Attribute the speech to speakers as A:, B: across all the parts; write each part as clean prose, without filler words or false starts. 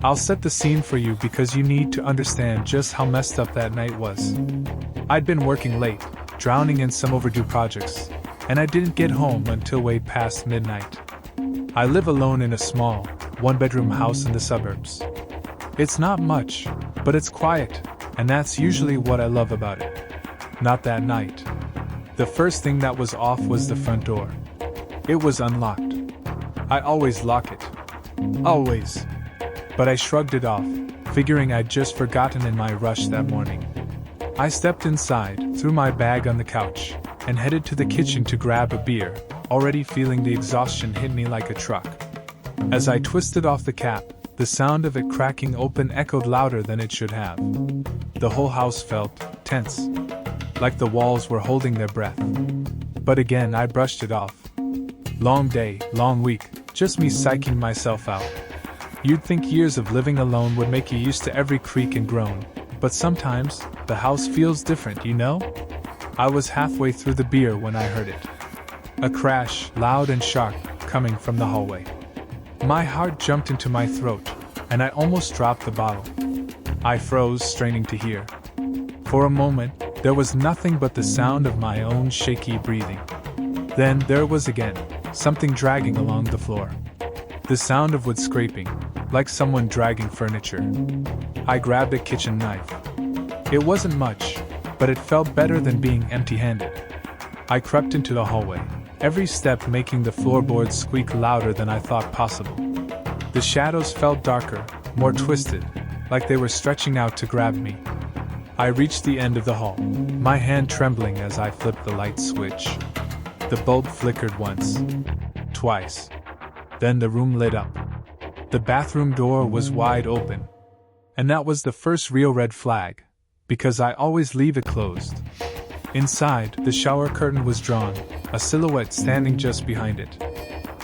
A: I'll set the scene for you because you need to understand just how messed up that night was. I'd been working late, drowning in some overdue projects, and I didn't get home until way past midnight. I live alone in a small, one-bedroom house in the suburbs. It's not much, but it's quiet, and that's usually what I love about it. Not that night. The first thing that was off was the front door. It was unlocked. I always lock it. Always. But I shrugged it off, figuring I'd just forgotten in my rush that morning. I stepped inside, threw my bag on the couch, and headed to the kitchen to grab a beer, already feeling the exhaustion hit me like a truck. As I twisted off the cap, the sound of it cracking open echoed louder than it should have. The whole house felt tense, like the walls were holding their breath. But again, I brushed it off. Long day, long week, just me psyching myself out. You'd think years of living alone would make you used to every creak and groan, but sometimes, the house feels different, you know? I was halfway through the beer when I heard it. A crash, loud and sharp, coming from the hallway. My heart jumped into my throat, and I almost dropped the bottle. I froze, straining to hear. For a moment, there was nothing but the sound of my own shaky breathing. Then there it was again, something dragging along the floor. The sound of wood scraping, like someone dragging furniture. I grabbed a kitchen knife. It wasn't much, but it felt better than being empty-handed. I crept into the hallway, every step making the floorboards squeak louder than I thought possible. The shadows felt darker, more twisted, like they were stretching out to grab me. I reached the end of the hall, my hand trembling as I flipped the light switch. The bulb flickered once, twice. Then the room lit up. The bathroom door was wide open. And that was the first real red flag, because I always leave it closed. Inside, the shower curtain was drawn, a silhouette standing just behind it.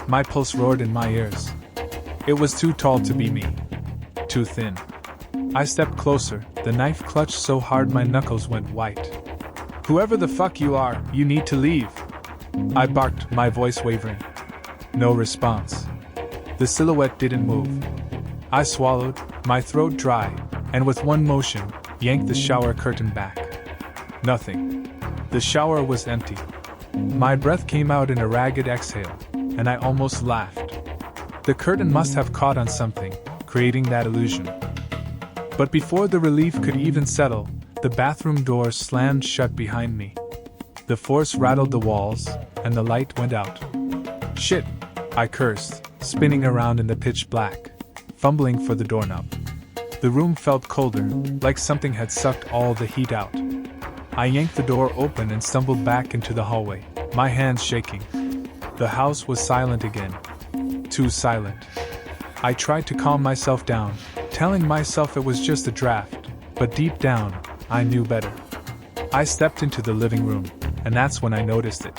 A: My pulse roared in my ears. It was too tall to be me. Too thin. I stepped closer, the knife clutched so hard my knuckles went white. "Whoever the fuck you are, you need to leave," I barked, my voice wavering. No response. The silhouette didn't move. I swallowed, my throat dry, and with one motion, yanked the shower curtain back. Nothing. The shower was empty. My breath came out in a ragged exhale, and I almost laughed. The curtain must have caught on something, creating that illusion. But before the relief could even settle, the bathroom door slammed shut behind me. The force rattled the walls, and the light went out. "Shit," I cursed, spinning around in the pitch black, fumbling for the doorknob. The room felt colder, like something had sucked all the heat out. I yanked the door open and stumbled back into the hallway, my hands shaking. The house was silent again. Too silent. I tried to calm myself down, telling myself it was just a draft, but deep down, I knew better. I stepped into the living room, and that's when I noticed it.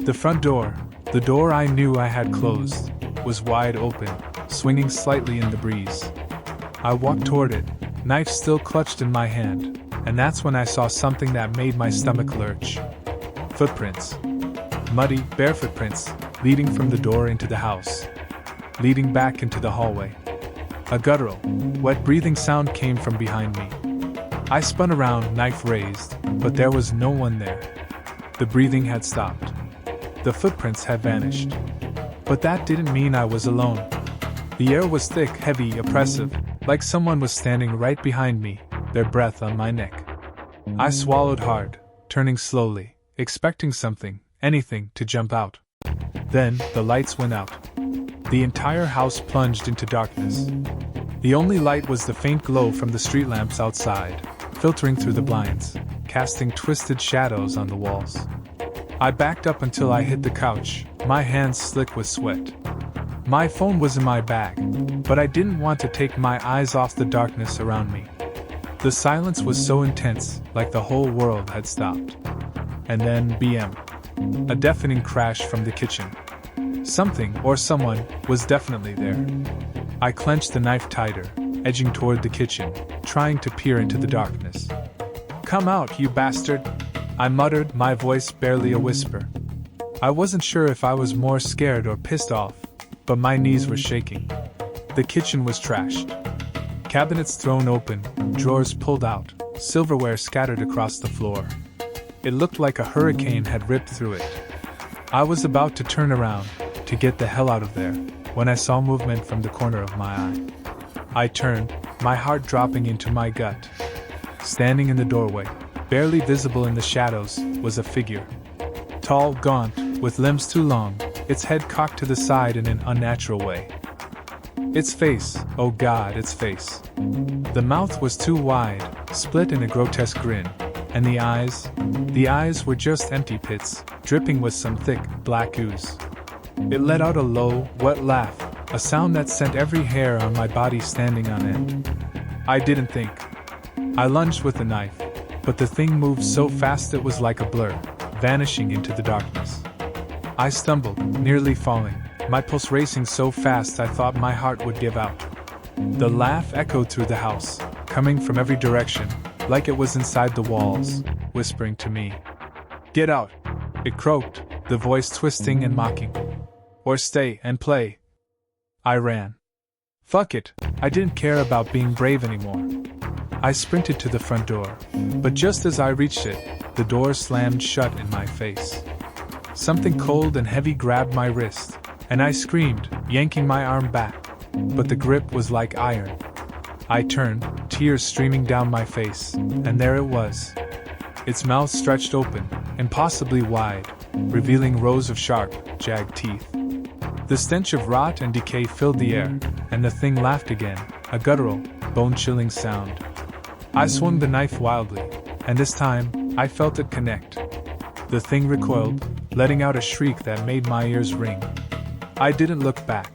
A: The front door, the door I knew I had closed, was wide open, swinging slightly in the breeze. I walked toward it, knife still clutched in my hand, and that's when I saw something that made my stomach lurch. Footprints. Muddy, bare footprints, leading from the door into the house. Leading back into the hallway. A guttural, wet breathing sound came from behind me. I spun around, knife raised, but there was no one there. The breathing had stopped. The footprints had vanished. But that didn't mean I was alone. The air was thick, heavy, oppressive, like someone was standing right behind me, their breath on my neck. I swallowed hard, turning slowly, expecting something, anything, to jump out. Then, the lights went out. The entire house plunged into darkness. The only light was the faint glow from the street lamps outside, filtering through the blinds, casting twisted shadows on the walls. I backed up until I hit the couch, my hands slick with sweat. My phone was in my bag, but I didn't want to take my eyes off the darkness around me. The silence was so intense, like the whole world had stopped. And then, BM. A deafening crash from the kitchen. Something, or someone, was definitely there. I clenched the knife tighter, edging toward the kitchen, trying to peer into the darkness. "Come out, you bastard!" I muttered, my voice barely a whisper. I wasn't sure if I was more scared or pissed off, but my knees were shaking. The kitchen was trashed. Cabinets thrown open, drawers pulled out, silverware scattered across the floor. It looked like a hurricane had ripped through it. I was about to turn around, to get the hell out of there, when I saw movement from the corner of my eye. I turned, my heart dropping into my gut. Standing in the doorway, barely visible in the shadows, was a figure. Tall, gaunt, with limbs too long, its head cocked to the side in an unnatural way. Its face, oh God, its face. The mouth was too wide, split in a grotesque grin, and the eyes were just empty pits, dripping with some thick, black ooze. It let out a low, wet laugh, a sound that sent every hair on my body standing on end. I didn't think. I lunged with the knife, but the thing moved so fast it was like a blur, vanishing into the darkness. I stumbled, nearly falling, my pulse racing so fast I thought my heart would give out. The laugh echoed through the house, coming from every direction, like it was inside the walls, whispering to me. "Get out!" it croaked, the voice twisting and mocking. "Or stay and play." I ran. Fuck it, I didn't care about being brave anymore. I sprinted to the front door, but just as I reached it, the door slammed shut in my face. Something cold and heavy grabbed my wrist, and I screamed, yanking my arm back, but the grip was like iron. I turned, tears streaming down my face, and there it was. Its mouth stretched open, impossibly wide, revealing rows of sharp, jagged teeth. The stench of rot and decay filled the air, and the thing laughed again, a guttural, bone-chilling sound. I swung the knife wildly, and this time, I felt it connect. The thing recoiled, letting out a shriek that made my ears ring. I didn't look back.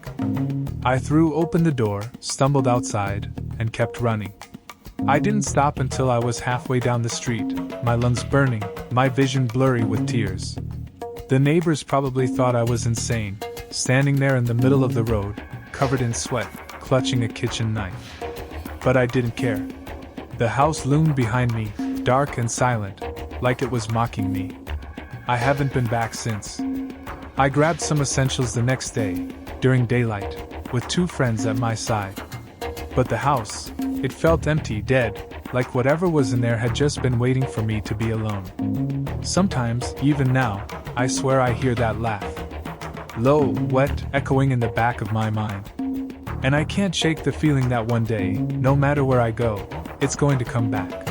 A: I threw open the door, stumbled outside, and kept running. I didn't stop until I was halfway down the street, my lungs burning, my vision blurry with tears. The neighbors probably thought I was insane, standing there in the middle of the road, covered in sweat, clutching a kitchen knife. But I didn't care. The house loomed behind me, dark and silent, like it was mocking me. I haven't been back since. I grabbed some essentials the next day, during daylight, with 2 friends at my side. But the house, it felt empty, dead, like whatever was in there had just been waiting for me to be alone. Sometimes, even now, I swear I hear that laugh. Low, wet, echoing in the back of my mind. And I can't shake the feeling that one day, no matter where I go, it's going to come back.